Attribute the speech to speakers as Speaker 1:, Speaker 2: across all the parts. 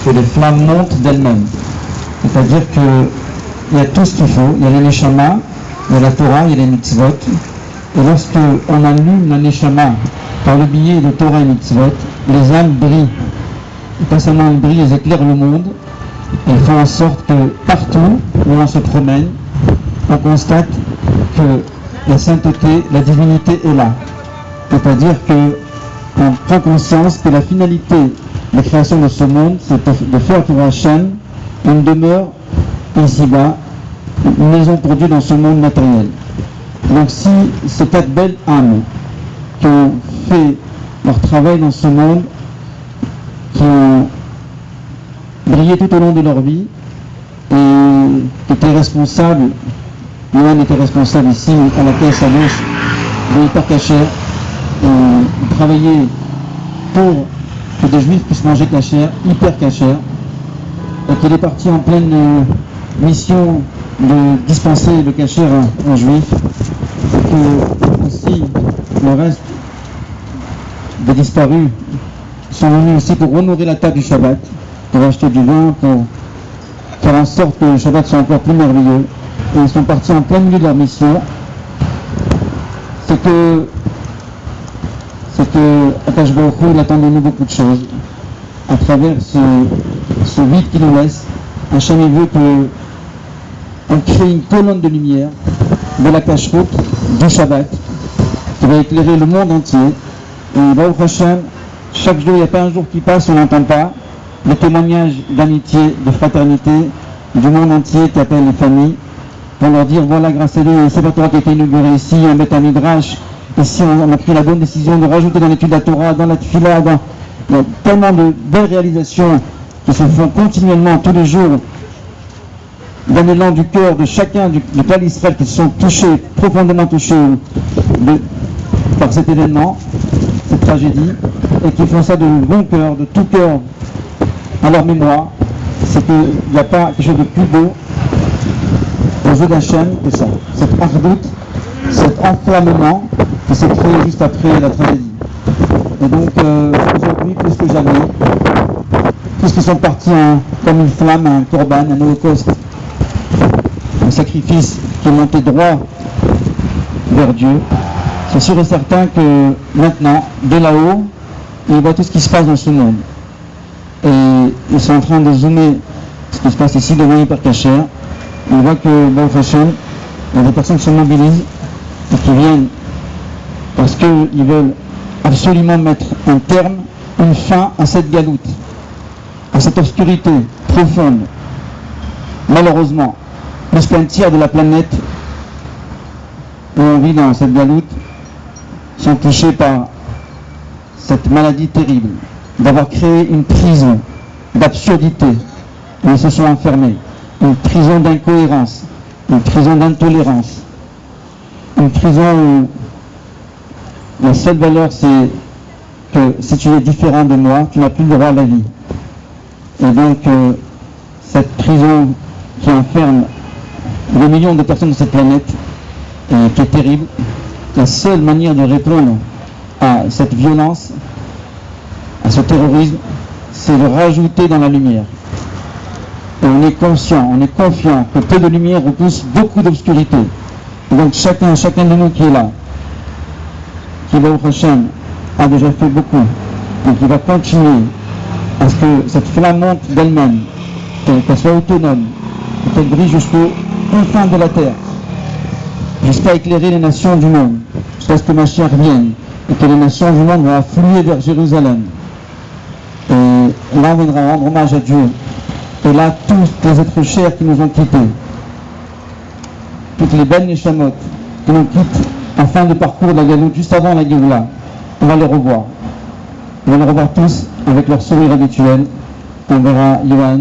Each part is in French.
Speaker 1: que les flammes montent d'elles-mêmes. C'est-à-dire qu'il y a tout ce qu'il faut. Il y a les neshama, il y a la Torah, il y a les mitzvot. Et lorsque on allume la neshama par le biais de Torah et mitzvot, les âmes brillent. Et pas seulement elles brillent, elles éclairent le monde. Elles font en sorte que partout où on se promène, on constate que la sainteté, la divinité est là. C'est-à-dire qu'on prend conscience que la finalité de la création de ce monde, c'est de faire pour Hachem une demeure ici-bas, une maison pour Dieu dans ce monde matériel. Donc si ces 4 belles âmes qui ont fait leur travail dans ce monde, qui ont brillé tout au long de leur vie, et qui étaient responsables, Yohan était responsable ici à la caisse à gauche de Hyper Cacher, et travaillait pour que des juifs puissent manger Cacher, Hyper Cacher, et qu'il est parti en pleine mission de dispenser le Cacher aux juifs, et que aussi le reste des disparus sont venus aussi pour honorer la table du Shabbat, pour acheter du vin, pour faire en sorte que le Shabbat soit encore plus merveilleux. Et ils sont partis en plein milieu de leur mission. C'est que Akash Baruch Hu, il attend de nous beaucoup de choses. À travers ce vide qu'il nous laisse, Hachem il veut qu'on crée une colonne de lumière de la cache-route du Shabbat qui va éclairer le monde entier. Et Baruch Hashem, chaque jour, il n'y a pas un jour qui passe où on n'entend pas le témoignage d'amitié, de fraternité du monde entier qui appelle les familles pour leur dire voilà, grâce à lui, c'est pas toi qui a été inauguré ici, on met un midrash, ici on a pris la bonne décision de rajouter dans l'étude de la Torah, dans la Tfila, il y a tellement de belles réalisations qui se font continuellement tous les jours d'un élan du cœur de chacun du peuple d'Israël qui se sont touchés, profondément touchés par cet événement, cette tragédie, et qui font ça de bon cœur, de tout cœur à leur mémoire. C'est qu'il n'y a pas quelque chose de plus beau aux yeux d'Hachem que ça. Cette ardoute, cet enflammement qui s'est créé juste après la tragédie. Et donc aujourd'hui, plus que jamais, tous qui sont partis comme une flamme, un korban, un holocauste, un sacrifice qui est monté droit vers Dieu, c'est sûr et certain que maintenant, de là-haut, ils voient tout ce qui se passe dans ce monde. Et ils sont en train de zoomer ce qui se passe ici devant Hyper Cacher. On voit que Baruch Hashem, il y a des personnes qui se mobilisent et qui viennent parce qu'ils veulent absolument mettre un terme, une fin à cette galoute, à cette obscurité profonde. Malheureusement, plus qu'un tiers de la planète où on vit dans cette galoute sont touchés par cette maladie terrible d'avoir créé une prison d'absurdité où ils se sont enfermés, une prison d'incohérence, une prison d'intolérance, une prison où la seule valeur c'est que si tu es différent de moi, tu n'as plus le droit à la vie. Et donc cette prison qui enferme des millions de personnes de cette planète, et qui est terrible, la seule manière de répondre à cette violence, à ce terrorisme, c'est de rajouter dans la lumière. Et on est conscient, on est confiant que peu de lumière repousse beaucoup d'obscurité. Et donc chacun de nous qui est là, qui va au prochain, a déjà fait beaucoup. Donc il va continuer à ce que cette flamme monte d'elle-même, qu'elle soit autonome, qu'elle brille jusqu'aux confins de la terre, jusqu'à éclairer les nations du monde, jusqu'à ce que Mashiach vienne, et que les nations du monde vont affluer vers Jérusalem. Et là on viendra rendre hommage à Dieu. Et là, tous les êtres chers qui nous ont quittés, toutes les belles neshamot qui nous quittent en fin de parcours de la galoute, juste avant la Géoula, on va les revoir. On va les revoir tous avec leur sourire habituel. On verra Yohan,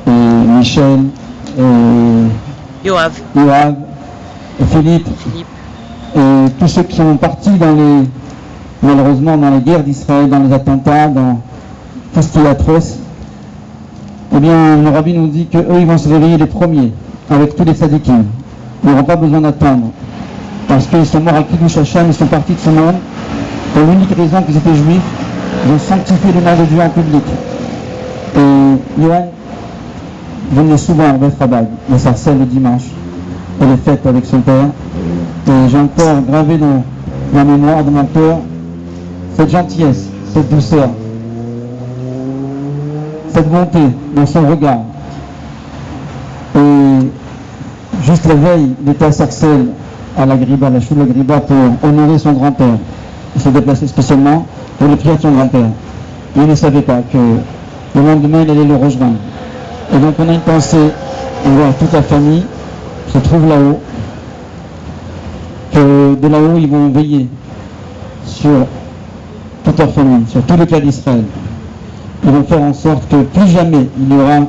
Speaker 1: et Michel, et
Speaker 2: Yoav,
Speaker 1: et Philippe, et tous ceux qui sont partis malheureusement dans les guerres d'Israël, dans les attentats, dans tout ce qui est atroce. Eh bien, le rabbi nous dit qu'eux, ils vont se réveiller les premiers, avec tous les tzadikim. Ils n'auront pas besoin d'attendre, parce qu'ils sont morts à Kiddush Hashem, ils sont partis de ce monde, pour l'unique raison qu'ils étaient juifs, ils ont sanctifié le nom de Dieu en public. Johan venait souvent à Beth Rabag, de Sarcelles le dimanche, et les fêtes avec son père. Et j'ai encore gravé dans la mémoire de mon cœur cette gentillesse, cette douceur, cette bonté dans son regard. Et juste la veille, il était à Sarcelles, à la Griba, la Choule Griba, pour honorer son grand-père. Il s'est déplacé spécialement pour le prier de son grand-père. Il ne savait pas que le lendemain, il allait le rejoindre. Et donc on a une pensée envers toute la famille qui se trouve là-haut, que de là-haut, ils vont veiller sur toute leur famille, sur tout le cas d'Israël. Ils vont faire en sorte que plus jamais il n'y aura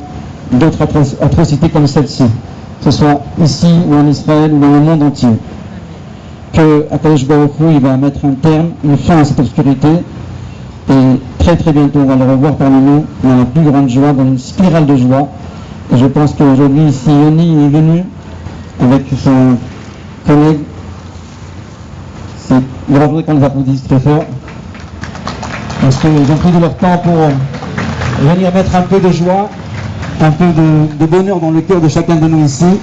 Speaker 1: d'autres atrocités comme celle-ci, que ce soit ici ou en Israël ou dans le monde entier. Que Akadosh Baruch Hu, il va mettre un terme, une fin à cette obscurité, et très très bientôt on va le revoir parmi nous dans la plus grande joie, dans une spirale de joie. Et je pense qu'aujourd'hui ici Yoni est venu avec son collègue. Il faudrait qu'on les applaudisse très fort, parce qu'ils ont pris de leur temps pour venir mettre un peu de joie, un peu de bonheur dans le cœur de chacun de nous ici,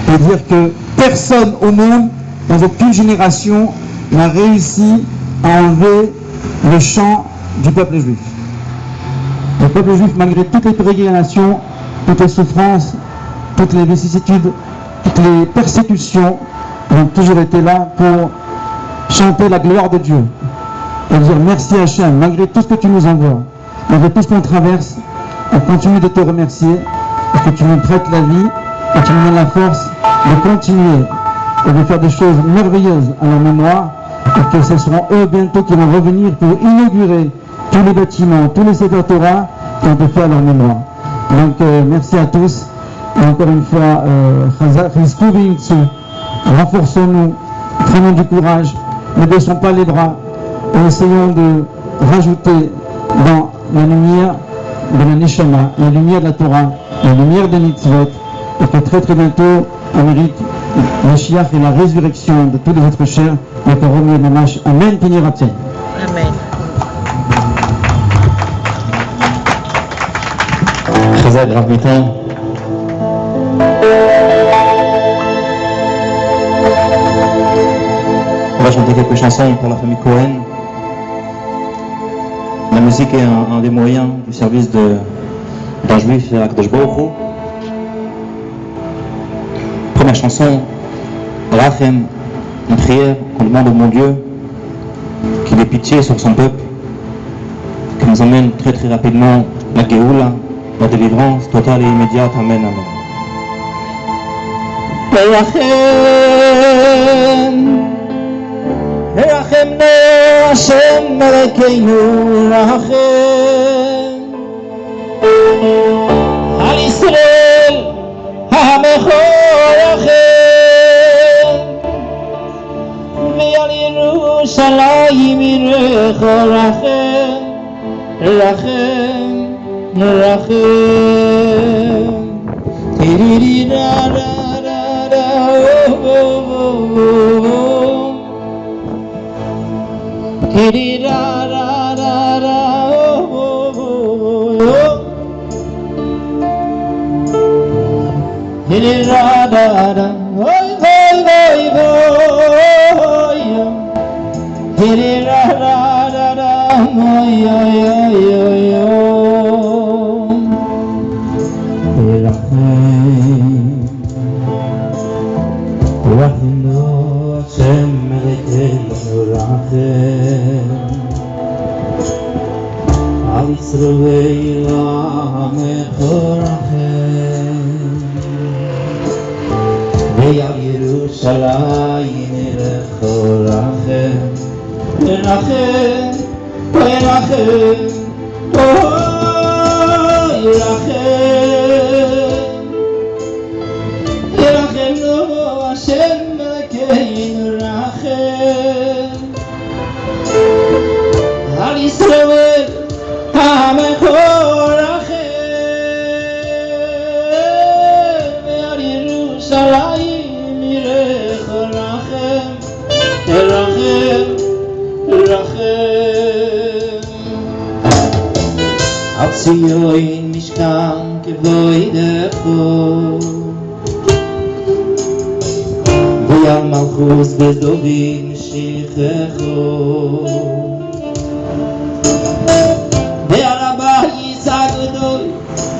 Speaker 1: et dire que personne au monde, dans aucune génération, n'a réussi à enlever le chant du peuple juif. Le peuple juif, malgré toutes les pérégrinations, toutes les souffrances, toutes les vicissitudes, toutes les persécutions, ont toujours été là pour chanter la gloire de Dieu et dire merci Hachem, malgré tout ce que tu nous envoies, malgré tout ce qu'on traverse, on continue de te remercier parce que tu nous prêtes la vie et tu nous donnes la force de continuer et de faire des choses merveilleuses à leur mémoire, et que ce seront eux bientôt qui vont revenir pour inaugurer tous les bâtiments, tous les Seder Torah qui ont été faits à leur mémoire. Donc merci à tous, et encore une fois, renforçons-nous, prenons du courage, ne baissons pas les bras et essayons de rajouter dans la lumière de la Neshama, la lumière de la Torah, la lumière des mitzvot, et que très très bientôt on mérite le Mashiach et la résurrection de tous les êtres chers. Amen.
Speaker 2: Amen.
Speaker 3: Chazak Rav Biton. On va chanter quelques chansons pour la famille Cohen. La musique est un des moyens du service d'un juif à Akadosh Baruch Hu. Première chanson, Rachem, une prière qu'on demande au bon Dieu qu'il ait pitié sur son peuple, qu'il nous emmène très très rapidement la Géoula, la délivrance totale et immédiate. Amen, amen.
Speaker 4: רחם נו השם מלכנו רחם על ישראל המכור רחם ועל ירושלים עירך רחם רחם רחם תירירי רה רה רה רה Kiri ra ra ra ra oh oh oh Kiri ra ra ra oi oi oi oi Kiri ra ra ra ra oi oi oi oi Rahim Hashem Melekenu Rachem Al Yisrael Amecho Rachem Ve'al Yerushalayim Erecho Rachem Rachem Rachem Rachem Rachem no Hashem Melekenu Rachem Al Yisrael Amecho Rachem Ve'al Yerushalayim Erecho Rachem Rachem Rachem Al Tzion Mishkan כבוידךו ויל מלכוס ודוד משיחךו ועל הבייס הגדול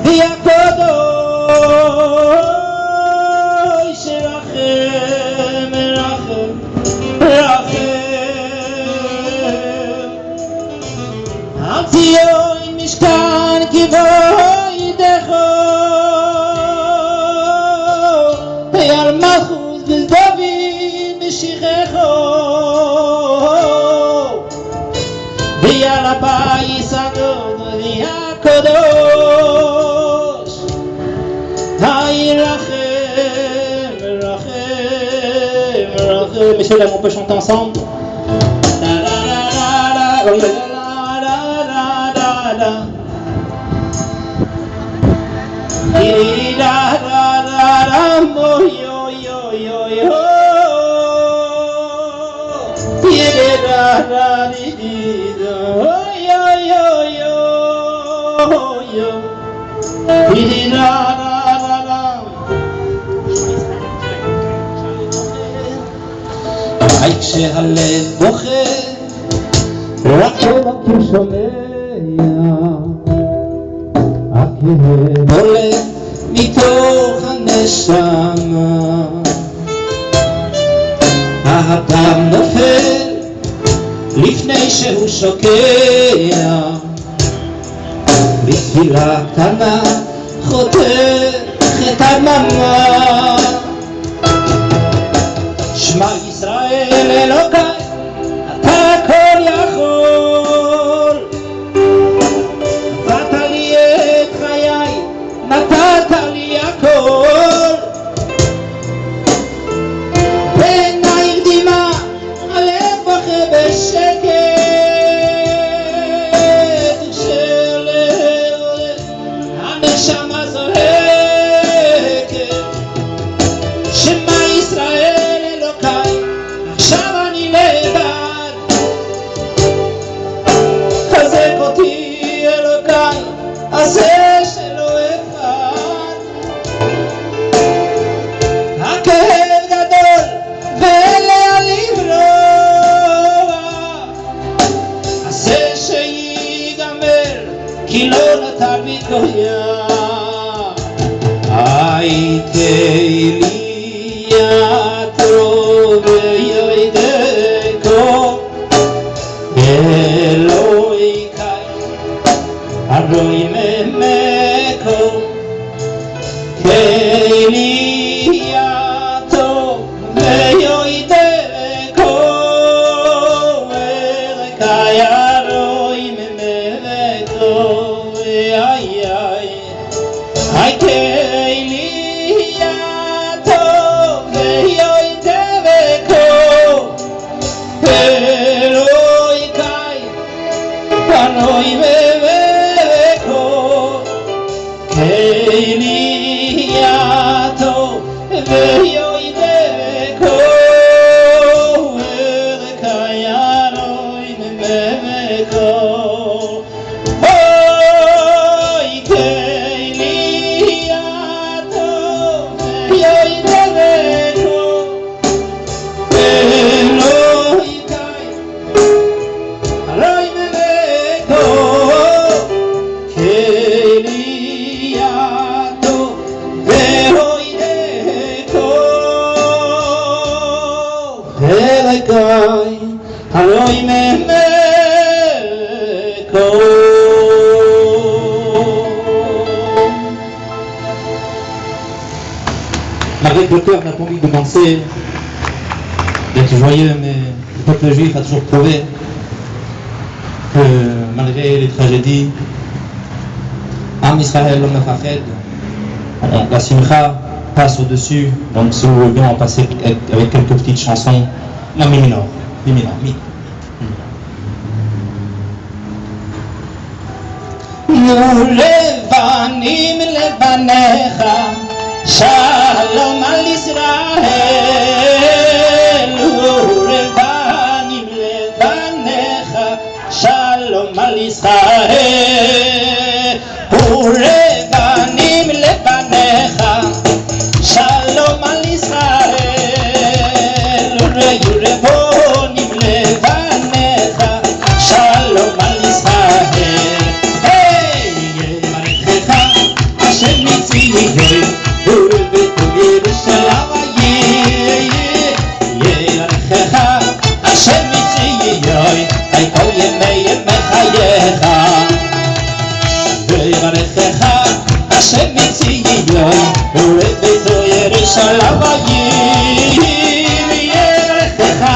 Speaker 4: והקדוש רחם רחם רחם על ציון משכן כבוידךו ועל מלכוס ודוד משיחךו ועל הבייס הגדול והקדוש רחם רחם רחם. Messieurs, dames, on peut chanter ensemble. כשהלב בוכה רק אלוקים שומע הכאב עולה מתוך הנשמה האדם נופל לפני שהוא שוקע בתפילה קטנה חותך את הדממה שמע ישראל אלוקיי אתה הכל יכול נתת לי את חיי נתת לי הכל בעינייך דמעה הלב בוכה בשקט כשלב הנשמה זועקת שמע ישראל אלוקיי עכשיו אני לבד חזק אותי אלוקיי עשה שלא אחד הכאב גדול ולהעליב רוע עשה שיגמר כי לא נותר בי גויה איי כלי יתרו ויועדקו אלוהיקי הרוי ממקו כלי יתרו ויועדקו אלוהיקי הרוי ממקו איי איי איי כלי
Speaker 3: Malgré que le cœur n'a pas envie de danser, d'être joyeux, mais le peuple juif a toujours prouvé que malgré les tragédies, Am Israël, l'homme Mefached, la simcha passe au-dessus. Donc si vous voulez bien, on va passer avec quelques petites chansons. La mi minor, mi minor, mi.
Speaker 4: לבנים לבניך שלום על ישראל לבנים לבניך שלום על ישראל לבנים Hashem Mitziyoi, Urebeto Yerushalayim, Yerechecha,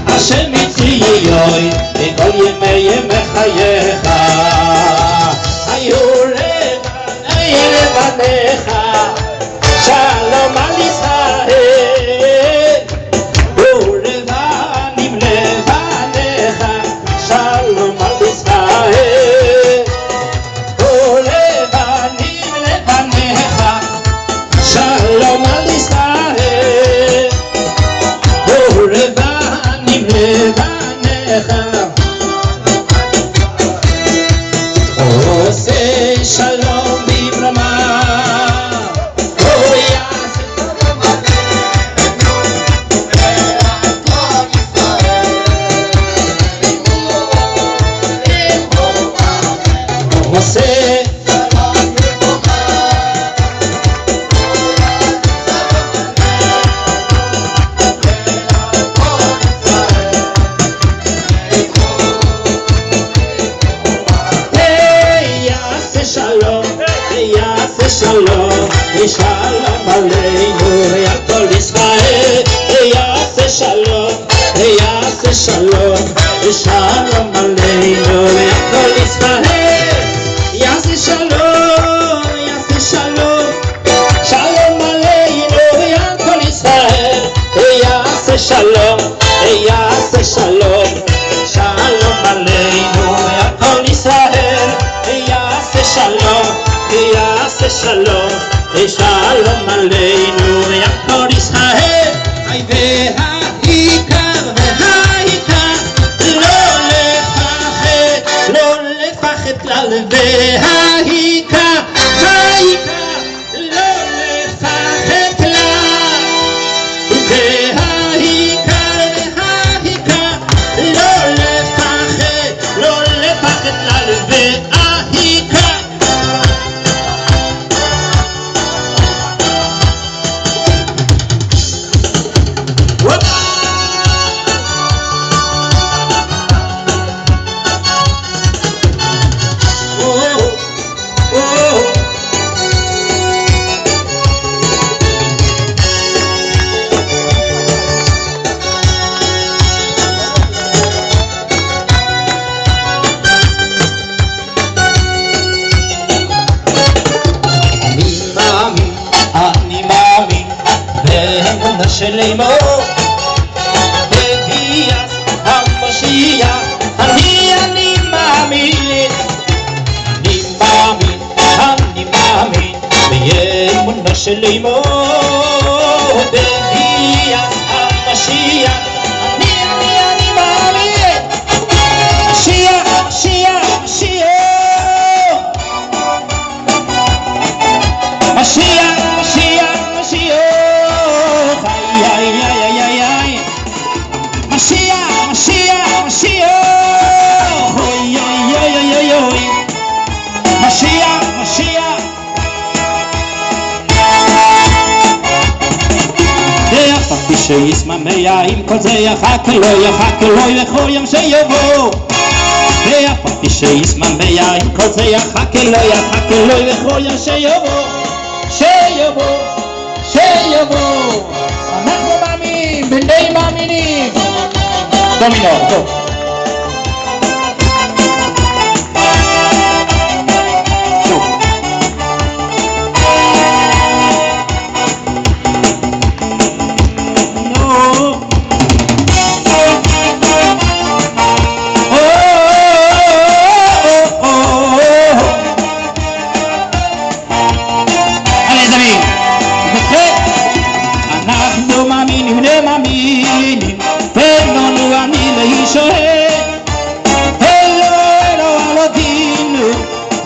Speaker 4: Hashem Mitziyoi, Ekol Yemei Yemechayecha, Hayu Levanecha, Shalom al Yisrael, Urevanim Levanecha, Shalom al Yisrael. Shalom al Yisrael, Urevanim levanecha, Oseh shalom b'brama, Oseh Shalom, Shalom Aleinu, Al Kol Yisrael. Yaseh Shalom, Yaseh Shalom, Shalom Aleinu, Al Kol Yisrael. Yaseh Shalom, Yaseh Shalom, Shalom Aleinu, Al Kol Yisrael. Yaseh Shalom, Yaseh Shalom, Shalom Aleinu, Al Kol Yisrael. Yaseh Shalom. Yaseh shalom, shalom aleinu, Ya'kol Yisrael. Ay והעיקר, לא לפחד כלל, והעיקר, לא לפחד כלל, והעיקר, לא לפחד כלל, והעיקר שלמה בביאת המשיח אני מאמין באמונה שלמה בביאת המשיח אני מאמין משיח שישמח עם כל זה יחק לא לכל יום שיבוא ואף על פי שישמח עם כל זה יחק לא לכל יום שיבוא אנחנו מאמינים בני מאמינים דומינור טוב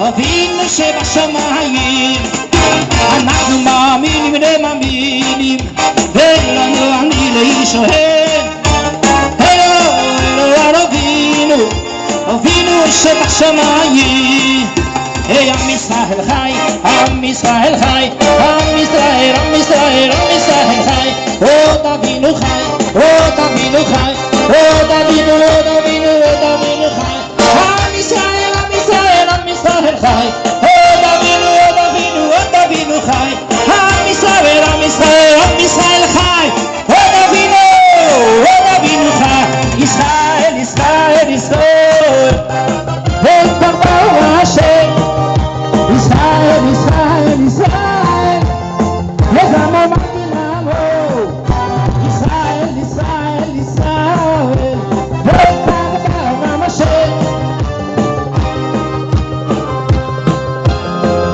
Speaker 4: אבינו שבשמיים אנחנו מאמינים ומאמינים ולנו אני לישראל אבינו שבשמיים עם ישראל חי עם ישראל חי עם ישראל חי עוד אבינו חי עוד אבינו חי עוד אבינו חי עם ישראל חי עוד אבינו חי, עם ישראל, עם ישראל, עם ישראל חי, עוד אבינו חי, ישראל, ישראל, ישראל, ותבואו השם, ישראל, ישראל, ישראל, וזמו מדינמו, ישראל, ישראל, ישראל, ותבואו השם,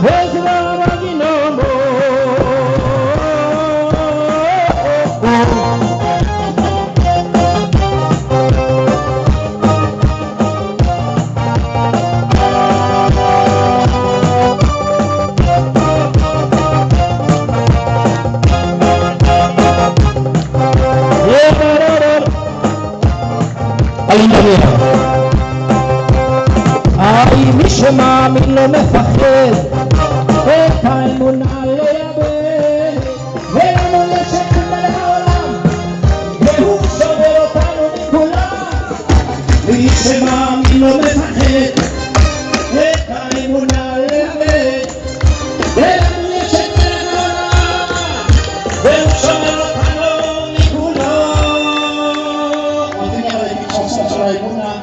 Speaker 4: וזמו מדינמו. היי, מי שמאמין לא מפחד, את האמונה לא יאבד, ולנו יש את מלך העולם, והוא שובר אותנו מכולם. מי שמאמין לא מפחד, את האמונה לא יאבד, ולנו יש את מלך העולם, והוא שובר אותנו מכולם. On va finir avec une chanson sur la Emouna.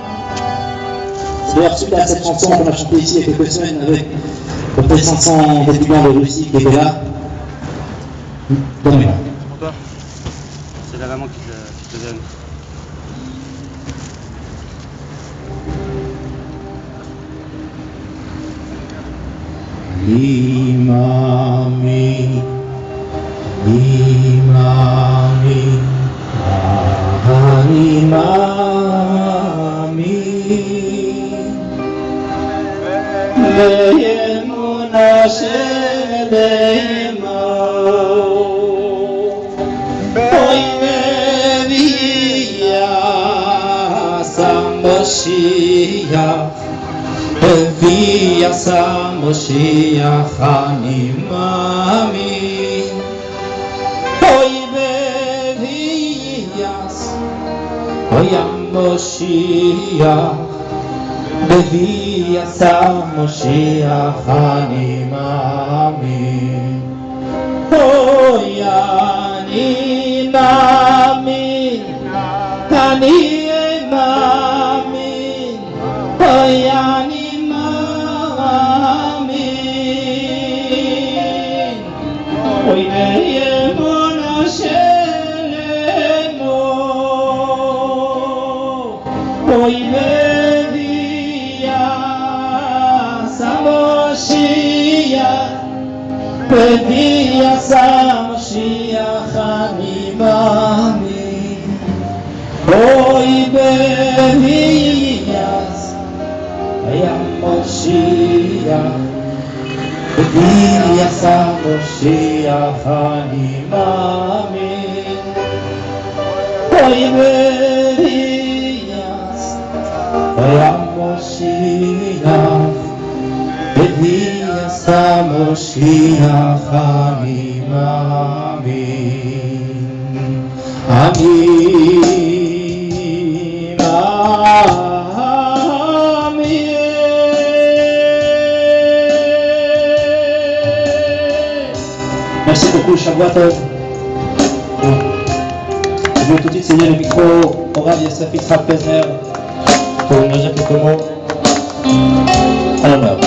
Speaker 4: C'est d'ailleurs suite à cette chanson qu'on a chantée ici il y a quelques semaines avec représentant des étudiants de Russie qui étaient là. Donnez-moi.
Speaker 2: C'est pour toi. C'est la maman qui te donne.
Speaker 4: Imami, Imami, Imami, Le'emuna Shelema, Oy Meviya Samoshiach, Meviya Samoshiach, Ani Mamin. Oy Meviyas, Oy Moshiach, Meviyas Moshiach, Ani Mamin. Oy Ani Mamin, Ani Mamin, Oy Ani Mamin. Oy Me'emuna Shelemo, Oy Meviyas Moshiach, Meviyas Moshiach, Ani Mamin. Oy Meviyas Moshiach, Meviyas Moshiach, Ani Mamin. Oy Meviyas Moshiach, Meviyas Moshiach, Ani Mamin. Ani Merci beaucoup, Shabbat Tov. Je vais tout de suite céder le micro au Rav Yosef Yitzhak Pesner pour nous dire quelques mots à l'honneur.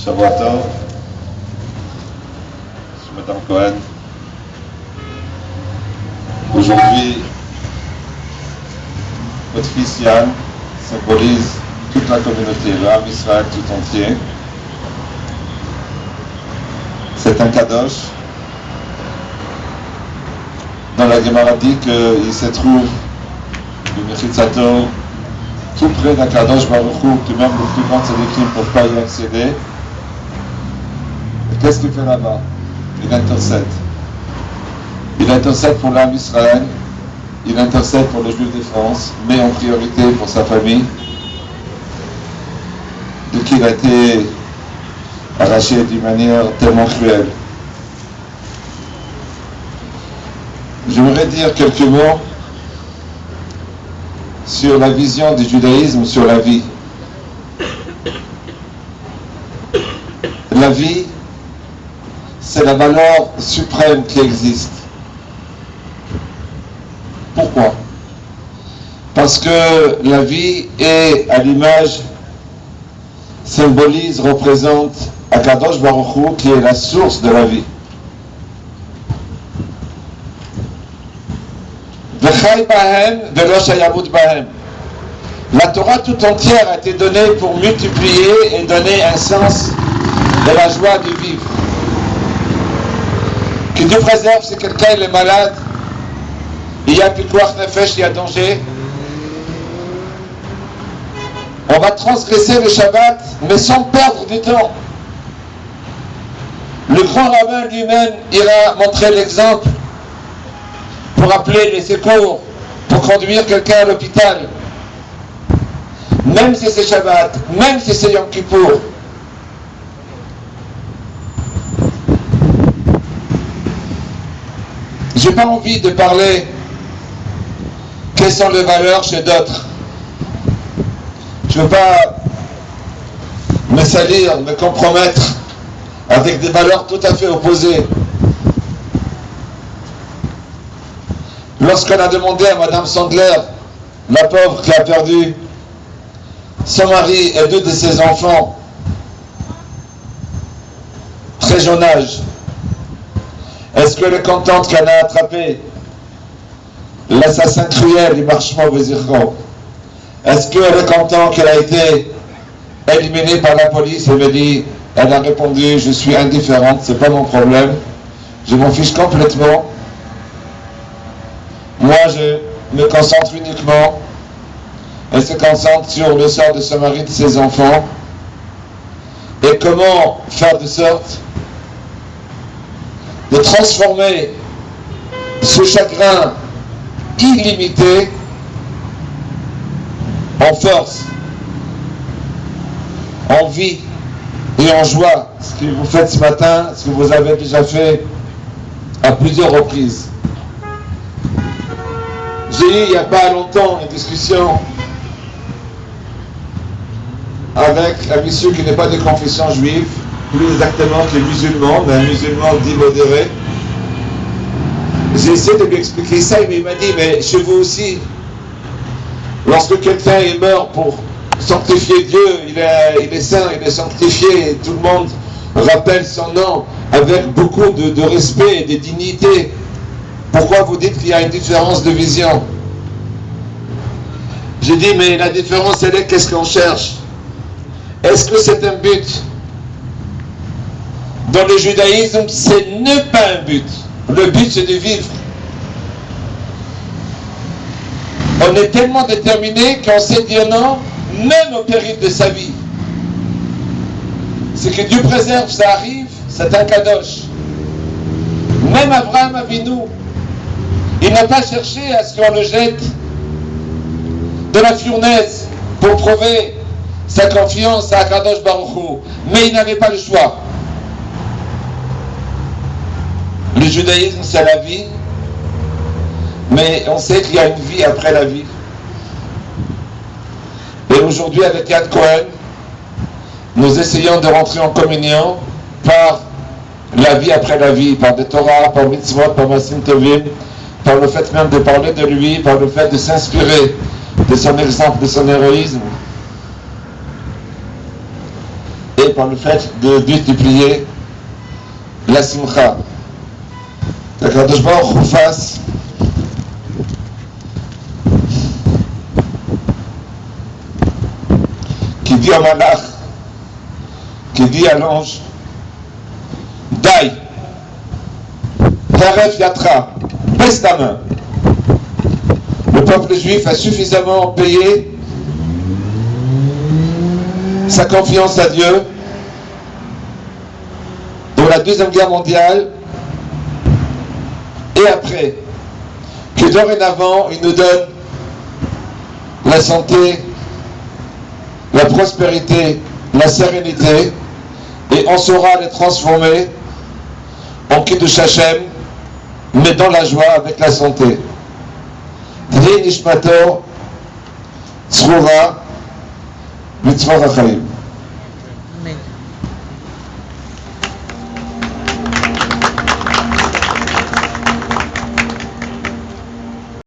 Speaker 5: Shabbat Tov, je suis Madame Cohen. Aujourd'hui, votre fils Yann symbolise toute la communauté, l'Am Israël tout entier. C'est un kadosh. Dans la Gemara dit qu'il se trouve le Mechitzato tout près d'un kadosh Baruch Hu, que même les plus grands tzadikim ne peuvent pas y accéder. Qu'est-ce qu'il fait là-bas? Il intercède. Il intercède pour l'âme Israël, il intercède pour les Juifs de France, mais en priorité pour sa famille. De qu'il a été arraché d'une manière tellement cruelle. J'aimerais dire quelques mots sur la vision du judaïsme sur la vie. La vie, c'est la valeur suprême qui existe. Pourquoi? Parce que la vie est à l'image, symbolise, représente Akadosh Baruch Hu, qui est la source de la vie. La Torah tout entière a été donnée pour multiplier et donner un sens de la joie de vivre. Que Dieu préserve si quelqu'un est malade, il y a pikuach nefesh, il y a danger. On va transgresser le Shabbat, mais sans perdre du temps. Le grand rabbin lui-même ira montrer l'exemple pour appeler les secours, pour conduire quelqu'un à l'hôpital. Même si c'est Shabbat, même si c'est Yom Kippour. J'ai pas envie de parler quelles sont les valeurs chez d'autres. Je ne veux pas me salir, me compromettre avec des valeurs tout à fait opposées. Lorsqu'on a demandé à Madame Sandler, la pauvre qui a perdu son mari et 2 de ses enfants, très jeune âge, est-ce qu'elle est contente qu'elle a attrapé l'assassin cruel du marchement Vézirko? Est-ce qu'elle est contente qu'elle a été éliminée par la police? Elle a répondu, je suis indifférente, c'est pas mon problème, je m'en fiche complètement. Moi, je me concentre uniquement, elle se concentre sur le sort de son mari, de ses enfants, et comment faire de sorte de transformer ce chagrin illimité en force, en vie et en joie. Ce que vous faites ce matin, ce que vous avez déjà fait à plusieurs reprises. J'ai eu il n'y a pas longtemps une discussion avec un monsieur qui n'est pas de confession juive, plus exactement que musulman, mais un musulman dit modéré. J'ai essayé de lui expliquer ça, mais il m'a dit, mais chez vous aussi, lorsque quelqu'un est mort pour sanctifier Dieu, il est saint, il est sanctifié, et tout le monde rappelle son nom avec beaucoup de respect et de dignité. Pourquoi vous dites qu'il y a une différence de vision? J'ai dit, mais la différence, elle est qu'est-ce qu'on cherche? Est-ce que c'est un but? Dans le judaïsme, c'est ne pas un but. Le but, c'est de vivre. On est tellement déterminé qu'on sait dire non, même au péril de sa vie. C'est que Dieu préserve, ça arrive, c'est un kadosh. Même Abraham Avinu, il n'a pas cherché à ce qu'on le jette de la fournaise pour prouver sa confiance à Kadosh Baruch Hu. Mais il n'avait pas le choix. Le judaïsme, c'est la vie, mais on sait qu'il y a une vie après la vie. Et aujourd'hui, avec Yad Cohen, nous essayons de rentrer en communion par la vie après la vie, par des Torah, par mitzvot, par Masim Tovim, par le fait même de parler de lui, par le fait de s'inspirer de son exemple, de son héroïsme, et par le fait de multiplier la simcha. Qu'Akadosh Baruch Hu fasse qui dit à Malach, qui dit à l'ange, Dai, Taref Yatra, baisse ta main. Le peuple juif a suffisamment payé sa confiance à Dieu dans la Deuxième Guerre mondiale et après, que dorénavant il nous donne la santé, la prospérité la sérénité, et on saura les transformer en Kiddush Hashem, mais dans la joie, avec la santé. Tihye Nishmato, Tzroura, Mitzvah HaChaim.